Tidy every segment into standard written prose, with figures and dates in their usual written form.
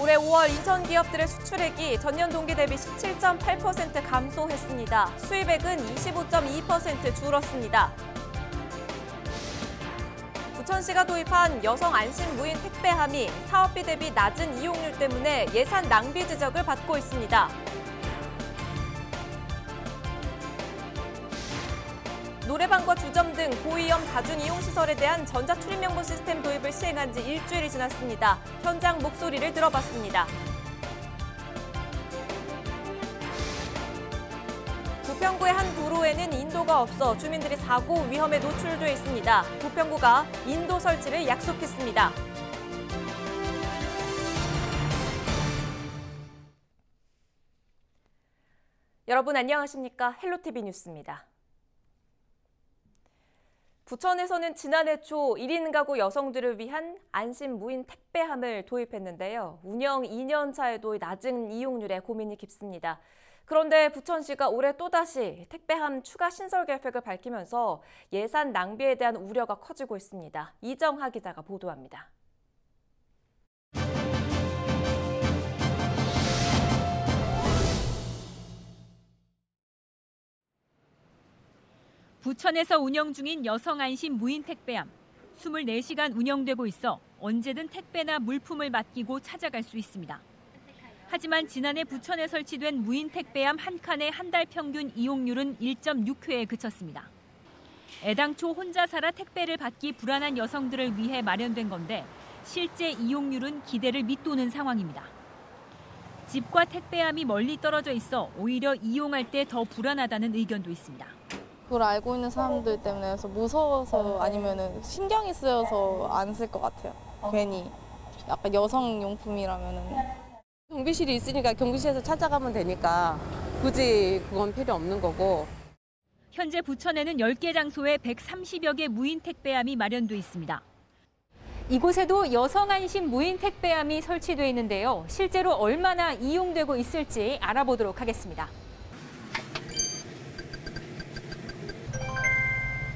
올해 5월 인천 기업들의 수출액이 전년 동기 대비 17.8% 감소했습니다. 수입액은 25.2% 줄었습니다. 부천시가 도입한 여성 안심 무인 택배함이 사업비 대비 낮은 이용률 때문에 예산 낭비 지적을 받고 있습니다. 노래방과 주점 등 고위험 다중 이용시설에 대한 전자출입명부 시스템 도입을 시행한 지 일주일이 지났습니다. 현장 목소리를 들어봤습니다. 부평구의 한 도로에는 인도가 없어 주민들이 사고 위험에 노출돼 있습니다. 부평구가 인도 설치를 약속했습니다. 여러분 안녕하십니까? 헬로티비 뉴스입니다. 부천에서는 지난해 초 1인 가구 여성들을 위한 안심 무인 택배함을 도입했는데요. 운영 2년 차에도 낮은 이용률에 고민이 깊습니다. 그런데 부천시가 올해 또다시 택배함 추가 신설 계획을 밝히면서 예산 낭비에 대한 우려가 커지고 있습니다. 이정하 기자가 보도합니다. 부천에서 운영 중인 여성 안심 무인 택배함. 24시간 운영되고 있어 언제든 택배나 물품을 맡기고 찾아갈 수 있습니다. 하지만 지난해 부천에 설치된 무인 택배함 한 칸의 한 달 평균 이용률은 1.6회에 그쳤습니다. 애당초 혼자 살아 택배를 받기 불안한 여성들을 위해 마련된 건데 실제 이용률은 기대를 밑도는 상황입니다. 집과 택배함이 멀리 떨어져 있어 오히려 이용할 때 더 불안하다는 의견도 있습니다. 그걸 알고 있는 사람들 때문에 무서워서 아니면 신경이 쓰여서 안 쓸 것 같아요. 괜히 약간 여성용품이라면은. 경비실이 있으니까 경비실에서 찾아가면 되니까 굳이 그건 필요 없는 거고. 현재 부천에는 10개 장소에 130여 개 무인 택배함이 마련돼 있습니다. 이곳에도 여성 안심 무인 택배함이 설치돼 있는데요. 실제로 얼마나 이용되고 있을지 알아보도록 하겠습니다.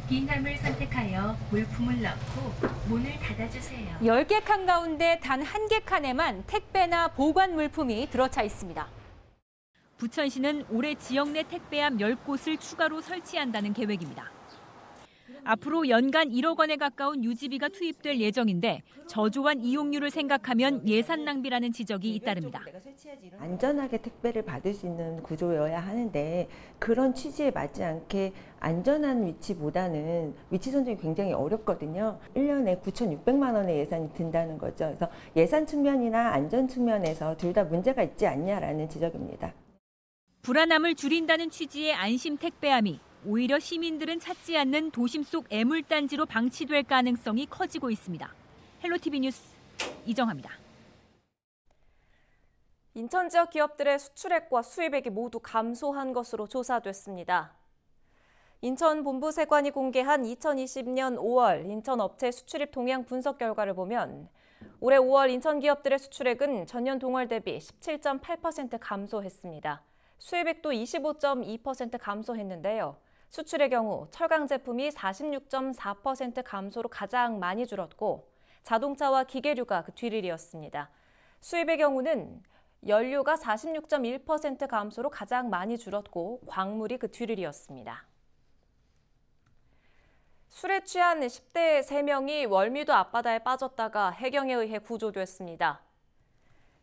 빈함을 선택하여 물품을 넣고 문을 닫아주세요. 10개 칸 가운데 단 1개 칸에만 택배나 보관 물품이 들어차 있습니다. 부천시는 올해 지역 내 택배함 10곳을 추가로 설치한다는 계획입니다. 앞으로 연간 1억 원에 가까운 유지비가 투입될 예정인데 저조한 이용률을 생각하면 예산 낭비라는 지적이 잇따릅니다. 안전하게 택배를 받을 수 있는 구조여야 하는데 그런 취지에 맞지 않게 안전한 위치보다는 위치 선정이 굉장히 어렵거든요. 1년에 9,600만 원의 예산이 든다는 거죠. 그래서 예산 측면이나 안전 측면에서 둘 다 문제가 있지 않냐라는 지적입니다. 불안함을 줄인다는 취지의 안심 택배함이 오히려 시민들은 찾지 않는 도심 속 애물단지로 방치될 가능성이 커지고 있습니다. 헬로티비 뉴스 이정하입니다. 인천 지역 기업들의 수출액과 수입액이 모두 감소한 것으로 조사됐습니다. 인천 본부세관이 공개한 2020년 5월 인천 업체 수출입 동향 분석 결과를 보면 올해 5월 인천 기업들의 수출액은 전년 동월 대비 17.8% 감소했습니다. 수입액도 25.2% 감소했는데요. 수출의 경우 철강 제품이 46.4% 감소로 가장 많이 줄었고 자동차와 기계류가 그 뒤를 이었습니다. 수입의 경우는 연료가 46.1% 감소로 가장 많이 줄었고 광물이 그 뒤를 이었습니다. 술에 취한 10대 3명이 월미도 앞바다에 빠졌다가 해경에 의해 구조됐습니다.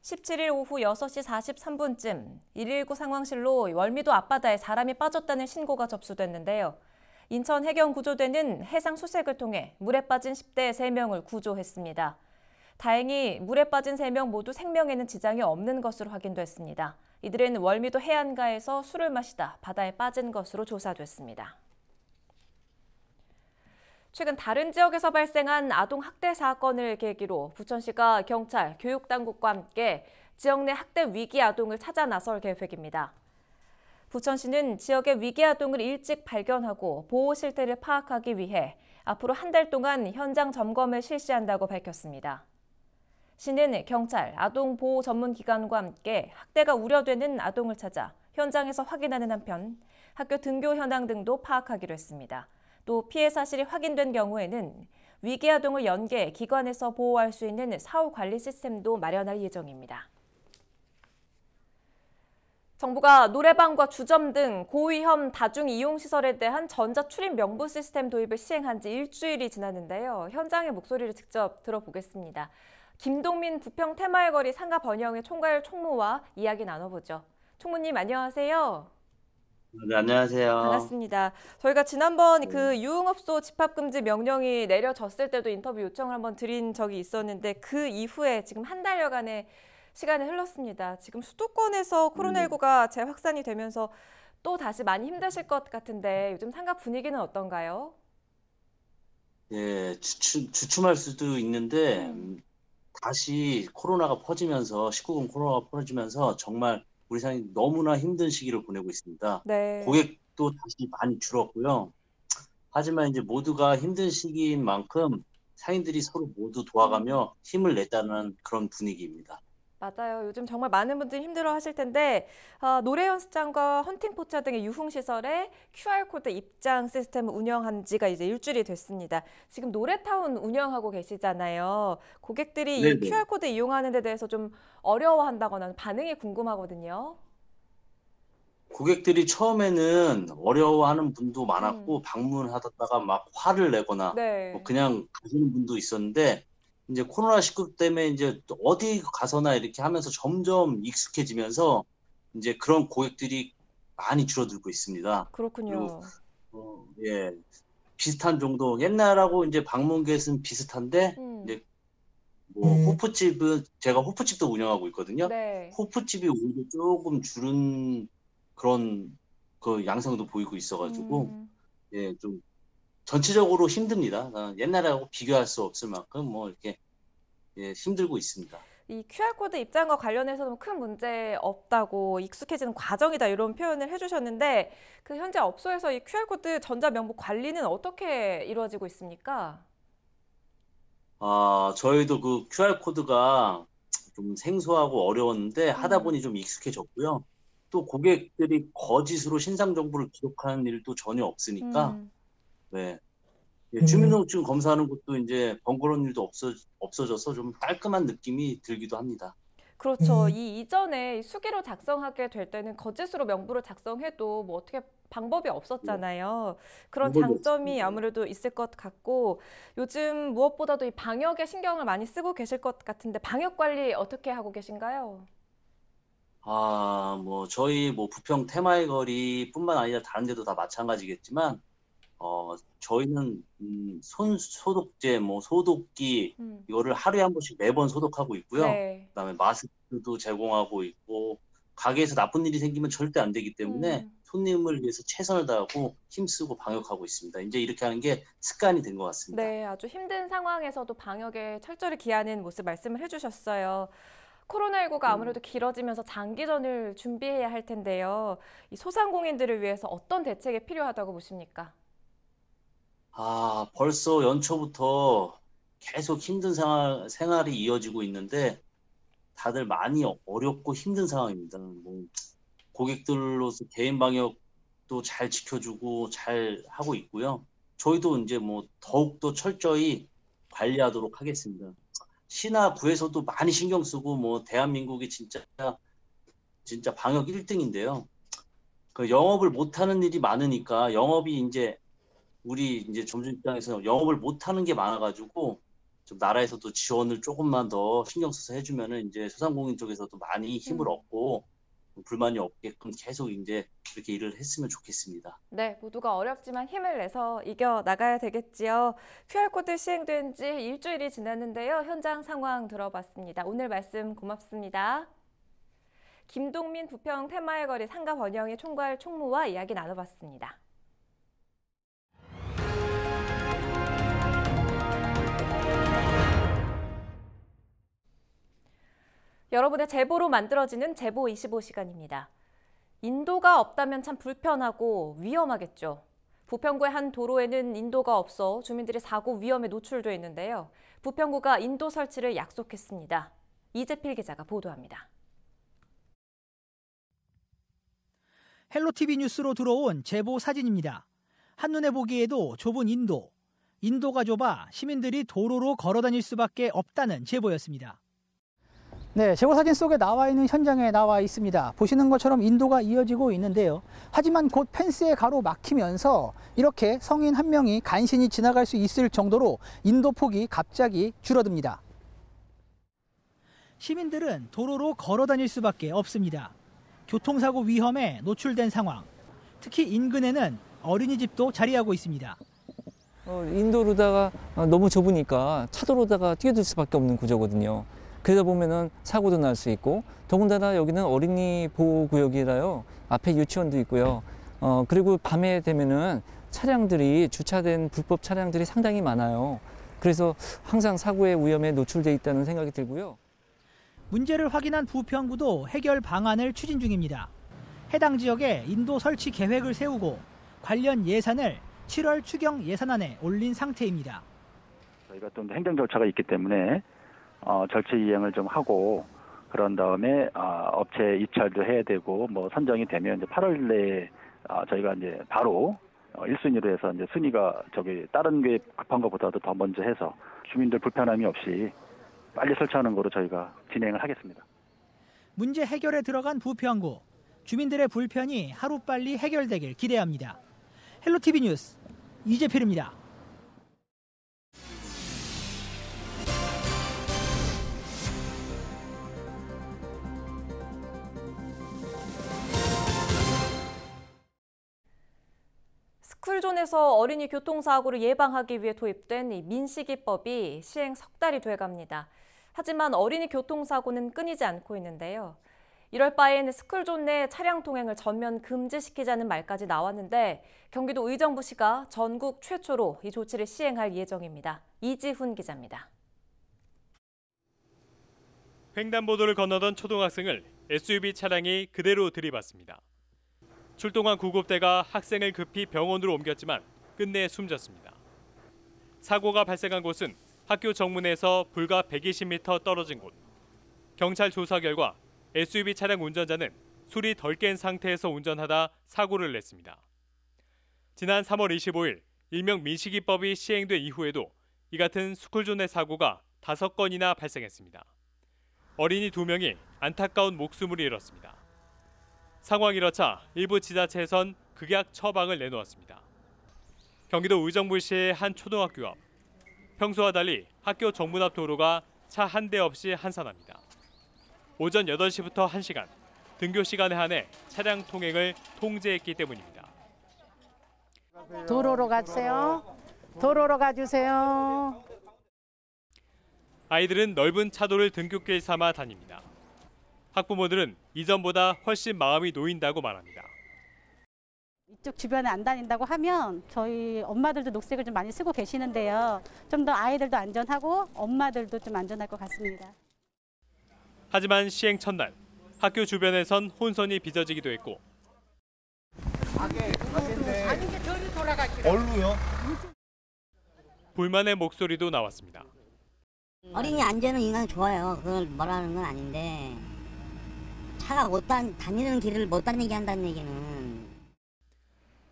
17일 오후 6시 43분쯤 119 상황실로 월미도 앞바다에 사람이 빠졌다는 신고가 접수됐는데요. 인천 해경구조대는 해상 수색을 통해 물에 빠진 10대 3명을 구조했습니다. 다행히 물에 빠진 3명 모두 생명에는 지장이 없는 것으로 확인됐습니다. 이들은 월미도 해안가에서 술을 마시다 바다에 빠진 것으로 조사됐습니다. 최근 다른 지역에서 발생한 아동 학대 사건을 계기로 부천시가 경찰, 교육당국과 함께 지역 내 학대 위기 아동을 찾아 나설 계획입니다. 부천시는 지역의 위기 아동을 일찍 발견하고 보호 실태를 파악하기 위해 앞으로 한 달 동안 현장 점검을 실시한다고 밝혔습니다. 시는 경찰, 아동보호 전문기관과 함께 학대가 우려되는 아동을 찾아 현장에서 확인하는 한편 학교 등교 현황 등도 파악하기로 했습니다. 또 피해 사실이 확인된 경우에는 위기 아동을 연계 기관에서 보호할 수 있는 사후 관리 시스템도 마련할 예정입니다. 정부가 노래방과 주점 등 고위험 다중이용시설에 대한 전자출입 명부 시스템 도입을 시행한 지 일주일이 지났는데요. 현장의 목소리를 직접 들어보겠습니다. 김동민 부평 테마의 거리 상가 번영의 총괄 총무와 이야기 나눠보죠. 총무님 안녕하세요. 네, 안녕하세요. 반갑습니다. 저희가 지난번 그 유흥업소 집합금지 명령이 내려졌을 때도 인터뷰 요청을 한번 드린 적이 있었는데 그 이후에 지금 한 달여간의 시간이 흘렀습니다. 지금 수도권에서 코로나19가 재확산이 되면서 또 다시 많이 힘드실 것 같은데 요즘 상가 분위기는 어떤가요? 예, 주춤할 수도 있는데 다시 코로나가 퍼지면서 19금 코로나가 퍼지면서 정말 우리 상인이 너무나 힘든 시기를 보내고 있습니다. 네. 고객도 다시 많이 줄었고요. 하지만 이제 모두가 힘든 시기인 만큼 상인들이 서로 모두 도와가며 힘을 냈다는 그런 분위기입니다. 맞아요. 요즘 정말 많은 분들이 힘들어 하실 텐데 노래 연습장과 헌팅 포차 등의 유흥시설에 QR코드 입장 시스템을 운영한 지가 이제 일주일이 됐습니다. 지금 노래타운 운영하고 계시잖아요. 고객들이 네네. 이 QR코드 이용하는 데 대해서 좀 어려워한다거나 반응이 궁금하거든요. 고객들이 처음에는 어려워하는 분도 많았고 방문하다가 막 화를 내거나 네. 뭐 그냥 가시는 분도 있었는데 이제 코로나19 때문에 이제 어디 가서나 이렇게 하면서 점점 익숙해지면서 이제 그런 고객들이 많이 줄어들고 있습니다. 그렇군요. 예, 비슷한 정도 옛날하고 이제 방문객은 비슷한데 이제 뭐 호프집은 제가 호프집도 운영하고 있거든요. 네. 호프집이 오히려 조금 줄은 그런 그 양상도 보이고 있어가지고 예, 좀 전체적으로 힘듭니다. 옛날하고 비교할 수 없을 만큼 뭐 이렇게 예, 힘들고 있습니다. 이 QR코드 입장과 관련해서는 큰 문제 없다고 익숙해지는 과정이다 이런 표현을 해주셨는데 그 현재 업소에서 이 QR코드 전자명부 관리는 어떻게 이루어지고 있습니까? 저희도 그 QR코드가 좀 생소하고 어려웠는데 하다 보니 좀 익숙해졌고요. 또 고객들이 거짓으로 신상 정보를 기록하는 일도 전혀 없으니까 네. 예, 주민등록증 검사하는 것도 이제 번거로운 일도 없어져서 좀 깔끔한 느낌이 들기도 합니다. 그렇죠. 이 이전에 수기로 작성하게 될 때는 거짓으로 명부를 작성해도 뭐 어떻게 방법이 없었잖아요. 그런 방법이 장점이 없습니다. 아무래도 있을 것 같고 요즘 무엇보다도 이 방역에 신경을 많이 쓰고 계실 것 같은데 방역 관리 어떻게 하고 계신가요? 뭐 저희 뭐 부평 테마의 거리뿐만 아니라 다른 데도 다 마찬가지겠지만 저희는 손 소독제, 뭐 소독기 이거를 하루에 한 번씩 매번 소독하고 있고요. 네. 그다음에 마스크도 제공하고 있고 가게에서 나쁜 일이 생기면 절대 안 되기 때문에 손님을 위해서 최선을 다하고 힘쓰고 방역하고 있습니다. 이제 이렇게 하는 게 습관이 된 것 같습니다. 네, 아주 힘든 상황에서도 방역에 철저히 기하는 모습 말씀을 해주셨어요. 코로나19가 아무래도 길어지면서 장기전을 준비해야 할 텐데요. 이 소상공인들을 위해서 어떤 대책이 필요하다고 보십니까? 벌써 연초부터 계속 힘든 생활이 이어지고 있는데 다들 많이 어렵고 힘든 상황입니다. 뭐 고객들로서 개인 방역도 잘 지켜주고 잘 하고 있고요. 저희도 이제 뭐 더욱더 철저히 관리하도록 하겠습니다. 시나 구에서도 많이 신경 쓰고 뭐 대한민국이 진짜 방역 1등인데요. 그 영업을 못하는 일이 많으니까 영업이 이제 우리 이제 점주 입장에서 영업을 못하는 게 많아가지고 좀 나라에서도 지원을 조금만 더 신경 써서 해주면은 이제 소상공인 쪽에서도 많이 힘을 얻고 불만이 없게끔 계속 이제 그렇게 일을 했으면 좋겠습니다. 네, 모두가 어렵지만 힘을 내서 이겨 나가야 되겠지요. QR코드 시행된 지 일주일이 지났는데요. 현장 상황 들어봤습니다. 오늘 말씀 고맙습니다. 김동민 부평 테마의 거리 상가 번영의 총괄 총무와 이야기 나눠봤습니다. 여러분의 제보로 만들어지는 제보 25시간입니다. 인도가 없다면 참 불편하고 위험하겠죠. 부평구의 한 도로에는 인도가 없어 주민들이 사고 위험에 노출돼 있는데요. 부평구가 인도 설치를 약속했습니다. 이재필 기자가 보도합니다. 헬로티비 뉴스로 들어온 제보 사진입니다. 한눈에 보기에도 좁은 인도. 인도가 좁아 시민들이 도로로 걸어 다닐 수밖에 없다는 제보였습니다. 네, 제보 사진 속에 나와 있는 현장에 나와 있습니다. 보시는 것처럼 인도가 이어지고 있는데요. 하지만 곧 펜스에 가로막히면서 이렇게 성인 한 명이 간신히 지나갈 수 있을 정도로 인도 폭이 갑자기 줄어듭니다. 시민들은 도로로 걸어 다닐 수밖에 없습니다. 교통사고 위험에 노출된 상황. 특히 인근에는 어린이집도 자리하고 있습니다. 인도로다가 너무 좁으니까 차도로다가 뛰어들 수밖에 없는 구조거든요. 그러다 보면은 사고도 날 수 있고, 더군다나 여기는 어린이 보호구역이라요. 앞에 유치원도 있고요. 그리고 밤에 되면은 차량들이 주차된 불법 차량들이 상당히 많아요. 그래서 항상 사고의 위험에 노출돼 있다는 생각이 들고요. 문제를 확인한 부평구도 해결 방안을 추진 중입니다. 해당 지역에 인도 설치 계획을 세우고 관련 예산을 7월 추경 예산안에 올린 상태입니다. 저희가 또 행정 절차가 있기 때문에 절차 이행을 좀 하고, 그런 다음에 업체 입찰도 해야 되고, 뭐 선정이 되면 이제 8월 내에 저희가 이제 바로 1순위로 해서 이제 순위가 다른 게 급한 것보다도 더 먼저 해서 주민들 불편함이 없이 빨리 설치하는 거로 저희가 진행을 하겠습니다. 문제 해결에 들어간 부평구. 주민들의 불편이 하루빨리 해결되길 기대합니다. 헬로티비 뉴스 이재필입니다. 스쿨존에서 어린이 교통사고를 예방하기 위해 도입된 이 민식이법이 시행 석 달이 돼갑니다. 하지만 어린이 교통사고는 끊이지 않고 있는데요. 이럴 바엔 스쿨존 내 차량 통행을 전면 금지시키자는 말까지 나왔는데 경기도 의정부시가 전국 최초로 이 조치를 시행할 예정입니다. 이지훈 기자입니다. 횡단보도를 건너던 초등학생을 SUV 차량이 그대로 들이받습니다. 출동한 구급대가 학생을 급히 병원으로 옮겼지만 끝내 숨졌습니다. 사고가 발생한 곳은 학교 정문에서 불과 120m 떨어진 곳. 경찰 조사 결과 SUV 차량 운전자는 술이 덜 깬 상태에서 운전하다 사고를 냈습니다. 지난 3월 25일 일명 민식이법이 시행된 이후에도 이 같은 스쿨존 내 사고가 5건이나 발생했습니다. 어린이 2명이 안타까운 목숨을 잃었습니다. 상황이 이렇자 일부 지자체에선 극약 처방을 내놓았습니다. 경기도 의정부시의 한 초등학교 앞. 평소와 달리 학교 정문 앞 도로가 차 한 대 없이 한산합니다. 오전 8시부터 1시간, 등교 시간에 한해 차량 통행을 통제했기 때문입니다. 도로로 가주세요. 도로로 가주세요. 아이들은 넓은 차도를 등굣길 삼아 다닙니다. 학부모들은 이전보다 훨씬 마음이 놓인다고 말합니다. 이쪽 주변에 안 다닌다고 하면 저희 엄마들도 녹색을 좀 많이 쓰고 계시는데요. 좀 더 아이들도 안전하고 엄마들도 좀 안전할 것 같습니다. 하지만 시행 첫날 학교 주변에선 혼선이 빚어지기도 했고 얼루요? 불만의 목소리도 나왔습니다. 어린이 안전은 인간 좋아요. 그건 뭐라는 건 아닌데 차가 다니는 길을 못 다니게 한다는 얘기는.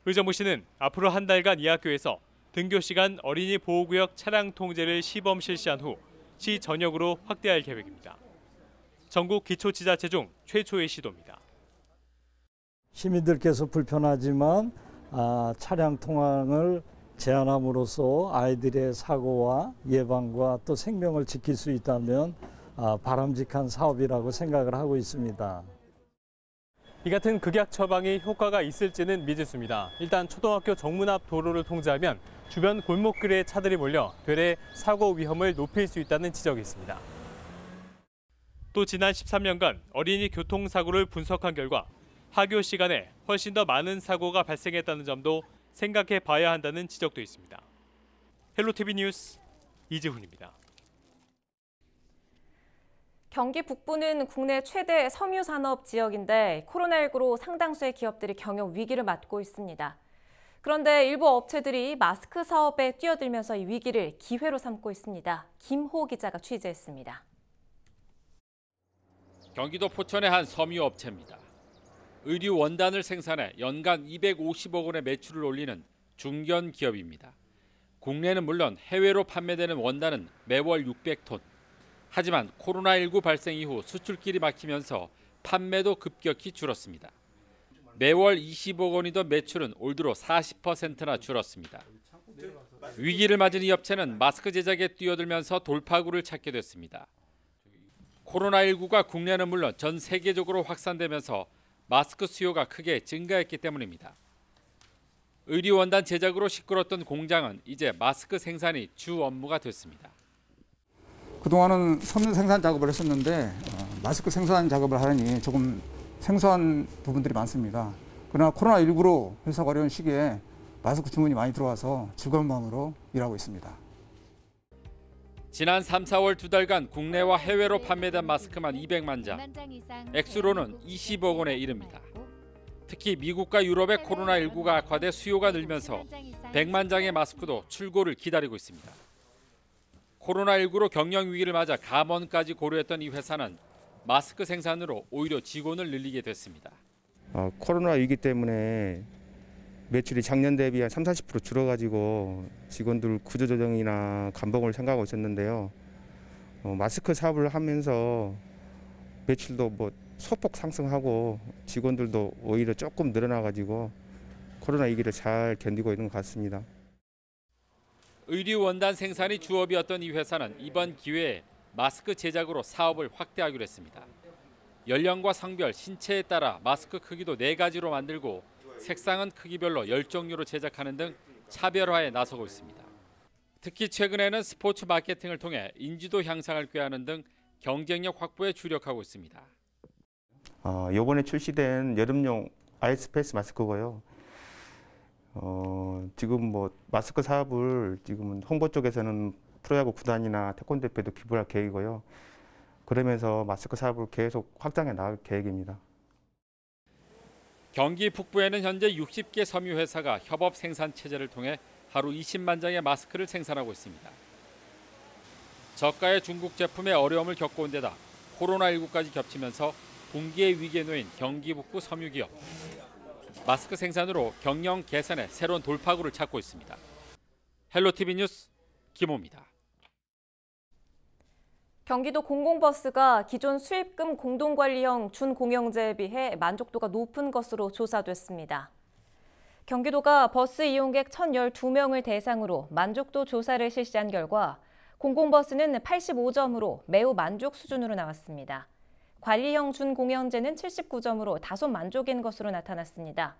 의정부시는 앞으로 한 달간 이 학교에서 등교 시간 어린이 보호구역 차량 통제를 시범 실시한 후 시 전역으로 확대할 계획입니다. 전국 기초지자체 중 최초의 시도입니다. 시민들께서 불편하지만 차량 통행을 제한함으로써 아이들의 사고와 예방과 또 생명을 지킬 수 있다면 바람직한 사업이라고 생각을 하고 있습니다. 이 같은 극약 처방이 효과가 있을지는 미지수입니다. 일단 초등학교 정문 앞 도로를 통제하면 주변 골목길에 차들이 몰려 되레 사고 위험을 높일 수 있다는 지적이 있습니다. 또 지난 13년간 어린이 교통사고를 분석한 결과 하교 시간에 훨씬 더 많은 사고가 발생했다는 점도 생각해 봐야 한다는 지적도 있습니다. 헬로티비 뉴스 이지훈입니다. 경기 북부는 국내 최대 섬유산업 지역인데 코로나19로 상당수의 기업들이 경영 위기를 맞고 있습니다. 그런데 일부 업체들이 마스크 사업에 뛰어들면서 이 위기를 기회로 삼고 있습니다. 김호 기자가 취재했습니다. 경기도 포천의 한 섬유업체입니다. 의류 원단을 생산해 연간 250억 원의 매출을 올리는 중견 기업입니다. 국내는 물론 해외로 판매되는 원단은 매월 600톤. 하지만 코로나19 발생 이후 수출길이 막히면서 판매도 급격히 줄었습니다. 매월 20억 원이던 매출은 올 들어 40%나 줄었습니다. 위기를 맞은 이 업체는 마스크 제작에 뛰어들면서 돌파구를 찾게 됐습니다. 코로나19가 국내는 물론 전 세계적으로 확산되면서 마스크 수요가 크게 증가했기 때문입니다. 의류원단 제작으로 시끄러웠던 공장은 이제 마스크 생산이 주 업무가 됐습니다. 그동안은 섬유 생산 작업을 했었는데 마스크 생산 작업을 하려니 조금 생소한 부분들이 많습니다. 그러나 코로나19로 회사가 어려운 시기에 마스크 주문이 많이 들어와서 즐거운 마음으로 일하고 있습니다. 지난 3, 4월 두 달간 국내와 해외로 판매된 마스크만 200만 장, 액수로는 20억 원에 이릅니다. 특히 미국과 유럽의 코로나19가 악화돼 수요가 늘면서 100만 장의 마스크도 출고를 기다리고 있습니다. 코로나19로 경영 위기를 맞아 감원까지 고려했던 이 회사는 마스크 생산으로 오히려 직원을 늘리게 됐습니다. 코로나 위기 때문에 매출이 작년 대비 한 30-40% 줄어가지고 직원들 구조조정이나 감봉을 생각하고 있었는데요. 마스크 사업을 하면서 매출도 소폭 상승하고 직원들도 오히려 조금 늘어나가지고 코로나 위기를 잘 견디고 있는 것 같습니다. 의류 원단 생산이 주업이었던 이 회사는 이번 기회에 마스크 제작으로 사업을 확대하기로 했습니다. 연령과 성별, 신체에 따라 마스크 크기도 4가지로 만들고 색상은 크기별로 10종류로 제작하는 등 차별화에 나서고 있습니다. 특히 최근에는 스포츠 마케팅을 통해 인지도 향상을 꾀하는 등 경쟁력 확보에 주력하고 있습니다. 이번에 출시된 여름용 아이스페이스 마스크고요. 지금 마스크 사업을 지금 홍보 쪽에서는 프로야구 구단이나 태권도 대표도 기부할 계획이고요. 그러면서 마스크 사업을 계속 확장해 나갈 계획입니다. 경기 북부에는 현재 60개 섬유 회사가 협업 생산 체제를 통해 하루 20만 장의 마스크를 생산하고 있습니다. 저가의 중국 제품에 어려움을 겪어온 데다 코로나19까지 겹치면서 붕괴의 위기에 놓인 경기 북부 섬유 기업. 마스크 생산으로 경영 개선에 새로운 돌파구를 찾고 있습니다. 헬로티비 뉴스 김호입니다. 경기도 공공버스가 기존 수입금 공동관리형 준공영제에 비해 만족도가 높은 것으로 조사됐습니다. 경기도가 버스 이용객 1,012명을 대상으로 만족도 조사를 실시한 결과 공공버스는 85점으로 매우 만족 수준으로 나왔습니다. 관리형 준공영제는 79점으로 다소 만족인 것으로 나타났습니다.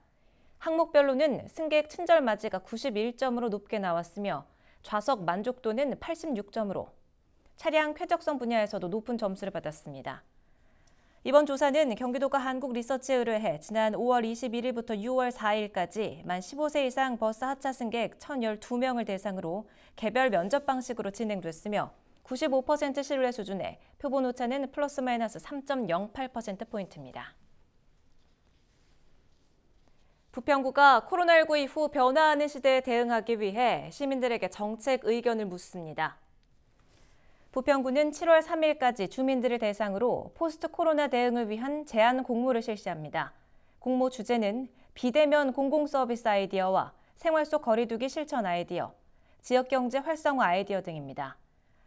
항목별로는 승객 친절 맞이가 91점으로 높게 나왔으며 좌석 만족도는 86점으로 차량 쾌적성 분야에서도 높은 점수를 받았습니다. 이번 조사는 경기도가 한국리서치에 의뢰해 지난 5월 21일부터 6월 4일까지 만 15세 이상 버스 하차 승객 1,012명을 대상으로 개별 면접 방식으로 진행됐으며 95% 신뢰 수준에 표본 오차는 플러스 마이너스 3.08%포인트입니다. 부평구가 코로나19 이후 변화하는 시대에 대응하기 위해 시민들에게 정책 의견을 묻습니다. 부평구는 7월 3일까지 주민들을 대상으로 포스트 코로나 대응을 위한 제안 공모를 실시합니다. 공모 주제는 비대면 공공서비스 아이디어와 생활 속 거리두기 실천 아이디어, 지역경제 활성화 아이디어 등입니다.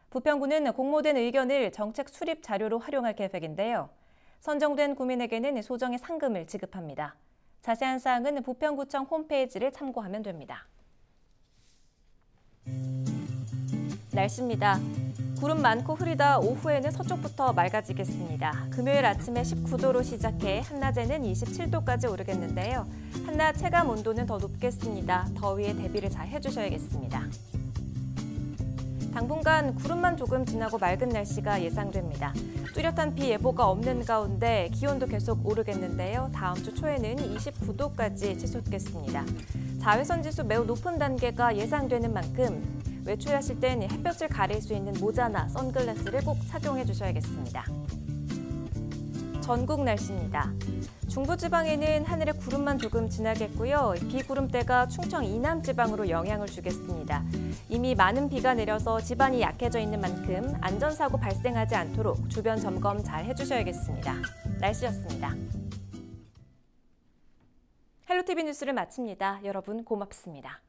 부평구는 공모된 의견을 정책 수립 자료로 활용할 계획인데요. 선정된 구민에게는 소정의 상금을 지급합니다. 자세한 사항은 부평구청 홈페이지를 참고하면 됩니다. 날씨입니다. 구름 많고 흐리다 오후에는 서쪽부터 맑아지겠습니다. 금요일 아침에 19도로 시작해 한낮에는 27도까지 오르겠는데요. 한낮 체감 온도는 더 높겠습니다. 더위에 대비를 잘 해주셔야겠습니다. 당분간 구름만 조금 지나고 맑은 날씨가 예상됩니다. 뚜렷한 비 예보가 없는 가운데 기온도 계속 오르겠는데요. 다음 주 초에는 29도까지 치솟겠습니다. 자외선 지수 매우 높은 단계가 예상되는 만큼 외출하실 땐 햇볕을 가릴 수 있는 모자나 선글라스를 꼭 착용해 주셔야겠습니다. 전국 날씨입니다. 중부지방에는 하늘에 구름만 조금 지나겠고요. 비구름대가 충청 이남지방으로 영향을 주겠습니다. 이미 많은 비가 내려서 지반이 약해져 있는 만큼 안전사고 발생하지 않도록 주변 점검 잘 해주셔야겠습니다. 날씨였습니다. 헬로티비 뉴스를 마칩니다. 여러분 고맙습니다.